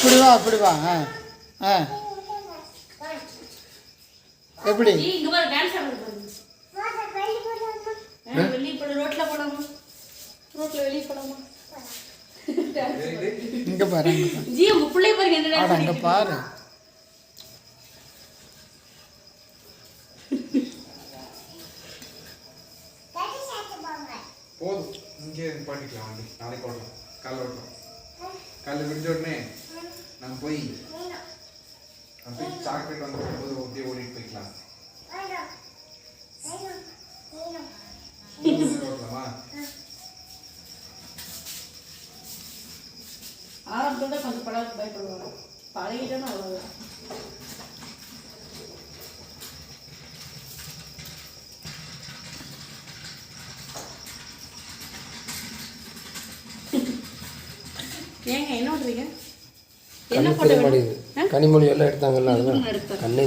இப்படி வா அப்படி வா. ஆ எப்படி இங்க பாரு அங்க பாரு. போதும் இங்கே பண்ணிக்கலாம். வண்டி நாளைக்கு ஓட்டலாம். காலைல ஓட்டலாம். காலைல விடிஞ்ச உடனே நான் போய் சாக்லேட் வந்து போது அப்படியே ஓடிட்டு போய்க்கலாம். ஓட்டலாமா? ஆரம்பத்தோட கொஞ்சம் பழக பயப்படுவாங்க. பழகிட்டோன்னா அவ்வளோதான். ஏங்க என்ன பண்ணுறீங்க? என்ன போட்டு கனிமொழி எல்லாம் எடுத்தாங்கல்ல, அதுதான் கண்ணே